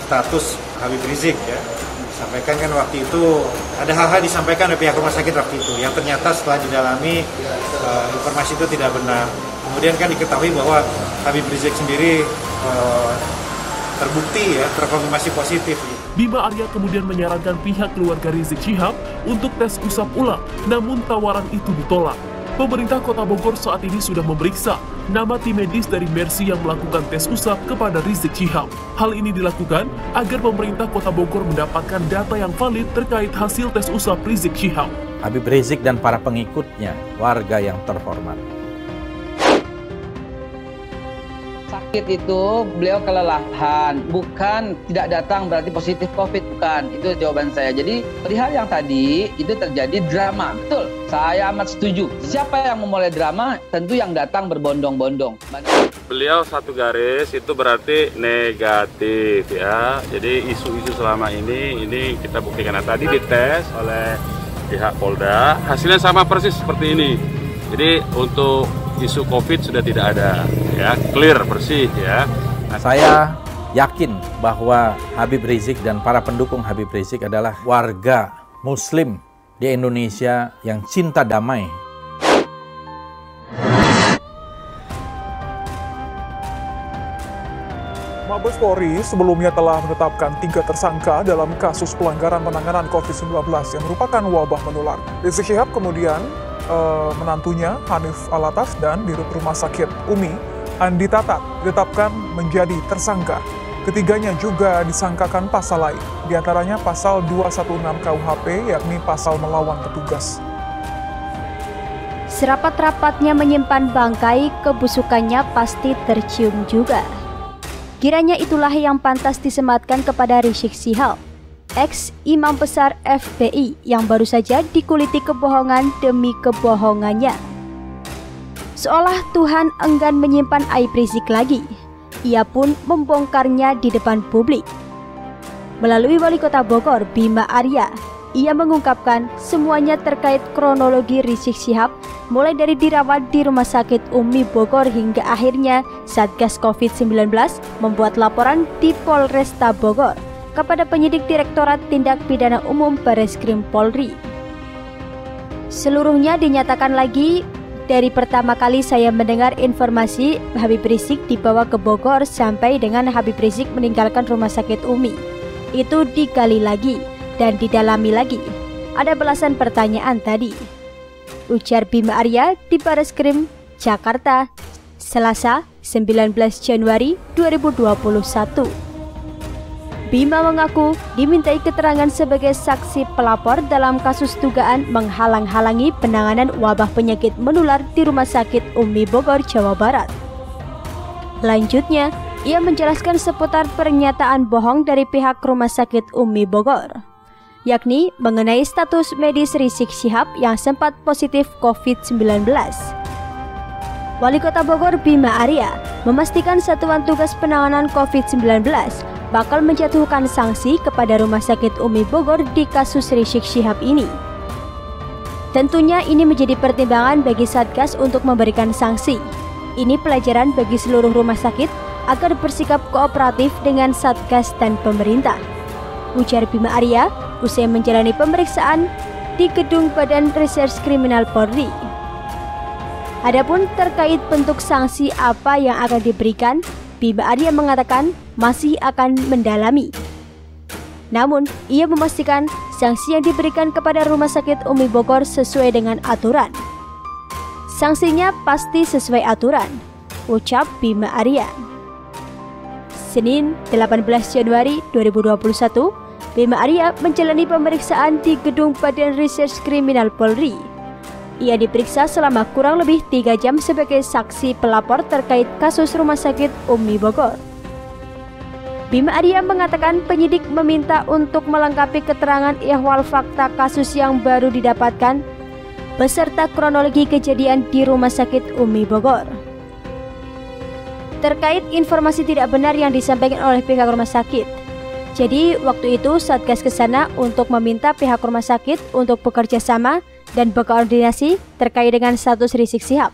status Habib Rizik ya. Sampaikan kan waktu itu ada hal-hal disampaikan oleh pihak rumah sakit waktu itu yang ternyata setelah didalami informasi itu tidak benar. Kemudian kan diketahui bahwa Habib Rizik sendiri terbukti ya terkonfirmasi positif. Bima Arya kemudian menyarankan pihak keluarga Rizik Syihab untuk tes usap ulang, namun tawaran itu ditolak. Pemerintah Kota Bogor saat ini sudah memeriksa nama tim medis dari Mercy yang melakukan tes usap kepada Rizik Syihab. Hal ini dilakukan agar pemerintah Kota Bogor mendapatkan data yang valid terkait hasil tes usap Rizik Syihab. Habib Rizik dan para pengikutnya, warga yang terhormat. Sakit itu beliau kelelahan, bukan tidak datang berarti positif COVID, bukan. Itu jawaban saya. Jadi perihal yang tadi itu terjadi drama, betul. Saya amat setuju. Siapa yang memulai drama? Tentu yang datang berbondong-bondong. Beliau satu garis itu berarti negatif ya. Jadi isu-isu selama ini kita buktikan. Nah, tadi dites oleh pihak Polda, hasilnya sama persis seperti ini. Jadi untuk isu COVID sudah tidak ada, ya, clear, bersih, ya. Saya yakin bahwa Habib Rizik dan para pendukung Habib Rizik adalah warga Muslim di Indonesia yang cinta damai. Mabes Polri sebelumnya telah menetapkan 3 tersangka dalam kasus pelanggaran penanganan COVID-19 yang merupakan wabah menular. Rizik Syihab kemudian menantunya Hanif Alatas dan Dirut Rumah Sakit Umi Andi Tatat ditetapkan menjadi tersangka. Ketiganya juga disangkakan pasal lain, diantaranya pasal 216 KUHP yakni pasal melawan petugas. Serapat-rapatnya menyimpan bangkai, kebusukannya pasti tercium juga. Kiranya itulah yang pantas disematkan kepada Rizik Syihab, ex-imam besar FPI yang baru saja dikuliti kebohongan demi kebohongannya. Seolah Tuhan enggan menyimpan aib Rizik lagi, ia pun membongkarnya di depan publik. Melalui Wali Kota Bogor, Bima Arya, ia mengungkapkan semuanya terkait kronologi Rizik Syihab, mulai dari dirawat di Rumah Sakit Umi Bogor hingga akhirnya Satgas COVID-19 membuat laporan di Polresta Bogor kepada penyidik Direktorat Tindak Pidana Umum Bareskrim Polri. Seluruhnya dinyatakan lagi, dari pertama kali saya mendengar informasi Habib Rizik dibawa ke Bogor sampai dengan Habib Rizik meninggalkan Rumah Sakit Umi. Itu digali lagi dan didalami lagi. Ada belasan pertanyaan tadi, ujar Bima Arya di Bareskrim Jakarta, Selasa 19 Januari 2021. Bima mengaku dimintai keterangan sebagai saksi pelapor dalam kasus dugaan menghalang-halangi penanganan wabah penyakit menular di Rumah Sakit Umi Bogor, Jawa Barat. Lanjutnya, ia menjelaskan seputar pernyataan bohong dari pihak Rumah Sakit Umi Bogor, yakni mengenai status medis Rizik Syihab yang sempat positif COVID-19. Wali Kota Bogor Bima Arya memastikan Satuan Tugas Penanganan COVID-19 bakal menjatuhkan sanksi kepada Rumah Sakit Umi Bogor di kasus Rizik Syihab ini. Tentunya ini menjadi pertimbangan bagi Satgas untuk memberikan sanksi. Ini pelajaran bagi seluruh rumah sakit agar bersikap kooperatif dengan Satgas dan pemerintah, ujar Bima Arya usai menjalani pemeriksaan di Gedung Badan Reserse Kriminal Polri. Adapun terkait bentuk sanksi apa yang akan diberikan, Bima Arya mengatakan masih akan mendalami. Namun, ia memastikan sanksi yang diberikan kepada Rumah Sakit Umi Bogor sesuai dengan aturan. Sanksinya pasti sesuai aturan, ucap Bima Arya. Senin 18 Januari 2021, Bima Arya menjalani pemeriksaan di Gedung Badan Reserse Kriminal Polri. Ia diperiksa selama kurang lebih 3 jam sebagai saksi pelapor terkait kasus Rumah Sakit Umi Bogor. Bima Arya mengatakan penyidik meminta untuk melengkapi keterangan ihwal fakta kasus yang baru didapatkan beserta kronologi kejadian di Rumah Sakit Umi Bogor. Terkait informasi tidak benar yang disampaikan oleh pihak rumah sakit. Jadi waktu itu Satgas ke sana untuk meminta pihak rumah sakit untuk bekerja sama dan berkoordinasi terkait dengan status Rizik Syihab.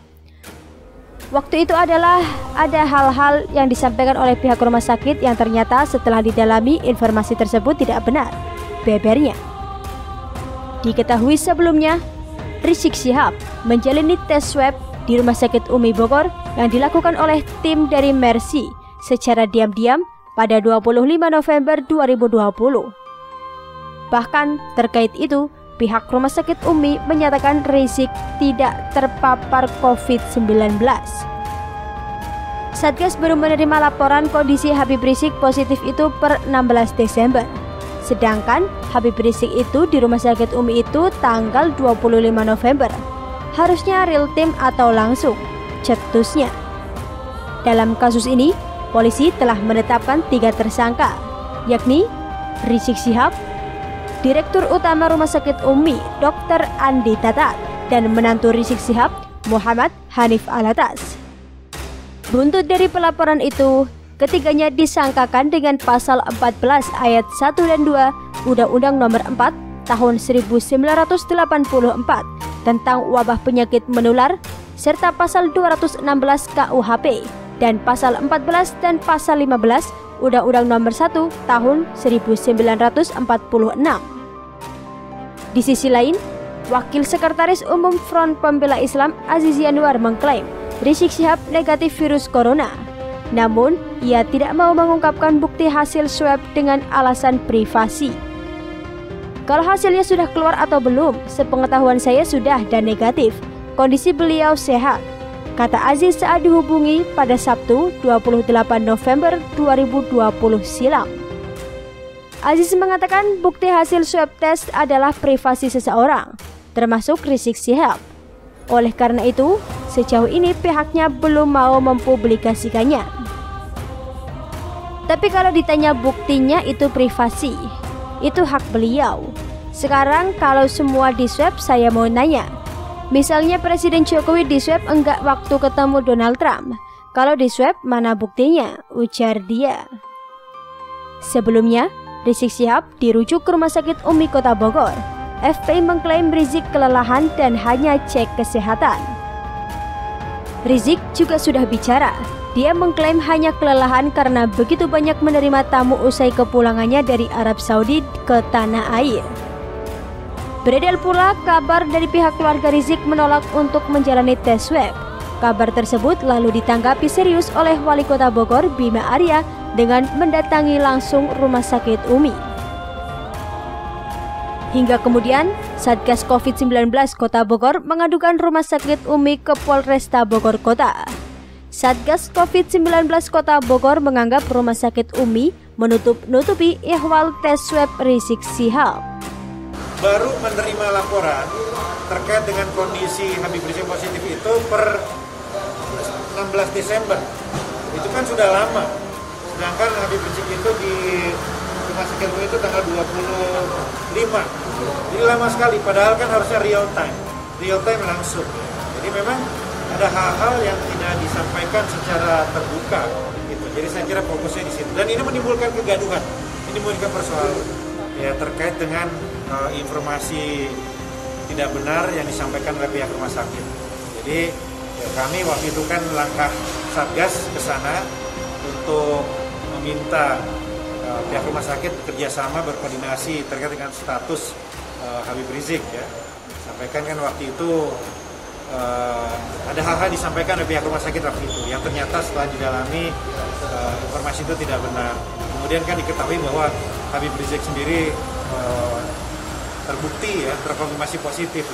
Waktu itu adalah ada hal-hal yang disampaikan oleh pihak rumah sakit yang ternyata setelah didalami informasi tersebut tidak benar, bebernya. Diketahui sebelumnya, Rizik Syihab menjalani tes swab di Rumah Sakit Umi Bogor yang dilakukan oleh tim dari Mercy secara diam-diam pada 25 November 2020. Bahkan terkait itu, pihak Rumah Sakit Umi menyatakan Rizik tidak terpapar COVID-19. Satgas baru menerima laporan kondisi Habib Rizik positif itu per 16 Desember. Sedangkan Habib Rizik itu di Rumah Sakit Umi itu tanggal 25 November. Harusnya real time atau langsung, cetusnya. Dalam kasus ini, polisi telah menetapkan 3 tersangka, yakni Rizik Syihab, Direktur Utama Rumah Sakit Umi, Dr. Andi Tatat, dan menantu Rizik Syihab, Muhammad Hanif Alatas. Buntut dari pelaporan itu, ketiganya disangkakan dengan pasal 14 ayat 1 dan 2 Undang-Undang Nomor 4 Tahun 1984 tentang wabah penyakit menular serta pasal 216 KUHP dan pasal 14 dan pasal 15 Undang-Undang Nomor 1 Tahun 1946. Di sisi lain, Wakil Sekretaris Umum Front Pembela Islam Aziz Yanuar mengklaim Rizik Syihab negatif virus corona. Namun, ia tidak mau mengungkapkan bukti hasil swab dengan alasan privasi. Kalau hasilnya sudah keluar atau belum, sepengetahuan saya sudah dan negatif. Kondisi beliau sehat, kata Aziz saat dihubungi pada Sabtu 28 November 2020 silam. Aziz mengatakan bukti hasil swab test adalah privasi seseorang, termasuk Rizik Syihab. Oleh karena itu, sejauh ini pihaknya belum mau mempublikasikannya. Tapi kalau ditanya buktinya itu privasi, itu hak beliau. Sekarang kalau semua di swab, saya mau nanya. Misalnya Presiden Jokowi di swab enggak waktu ketemu Donald Trump. Kalau di swab mana buktinya? Ujar dia. Sebelumnya, Rizik Syihab dirujuk ke Rumah Sakit Umi Kota Bogor. FPI mengklaim Rizik kelelahan dan hanya cek kesehatan. Rizik juga sudah bicara. Dia mengklaim hanya kelelahan karena begitu banyak menerima tamu usai kepulangannya dari Arab Saudi ke tanah air. Beredar pula kabar dari pihak keluarga Rizik menolak untuk menjalani tes swab. Kabar tersebut lalu ditanggapi serius oleh Wali Kota Bogor Bima Arya dengan mendatangi langsung Rumah Sakit Umi. Hingga kemudian, Satgas COVID-19 Kota Bogor mengadukan Rumah Sakit Umi ke Polresta Bogor Kota. Satgas COVID-19 Kota Bogor menganggap Rumah Sakit Umi menutupi ihwal tes swab Rizik Syihab. Baru menerima laporan terkait dengan kondisi Habib Rizik positif itu per 16 Desember. Itu kan sudah lama. Sedangkan Habib Rizik itu di Rumah Sakit Umi itu tanggal 25. Jadi lama sekali, padahal kan harusnya real time langsung. Jadi memang ada hal-hal yang tidak disampaikan secara terbuka gitu. Jadi saya kira fokusnya di situ. Dan ini menimbulkan kegaduhan, ini menimbulkan persoalan ya terkait dengan informasi tidak benar yang disampaikan oleh pihak rumah sakit. Jadi ya, kami waktu itu kan langkah Satgas ke sana untuk meminta pihak rumah sakit bekerjasama berkoordinasi terkait dengan status Habib Rizik ya. Sampaikan kan waktu itu ada hal-hal disampaikan oleh pihak rumah sakit waktu itu yang ternyata setelah didalami informasi itu tidak benar. Kemudian kan diketahui bahwa Habib Rizik sendiri terbukti ya terkonfirmasi positif.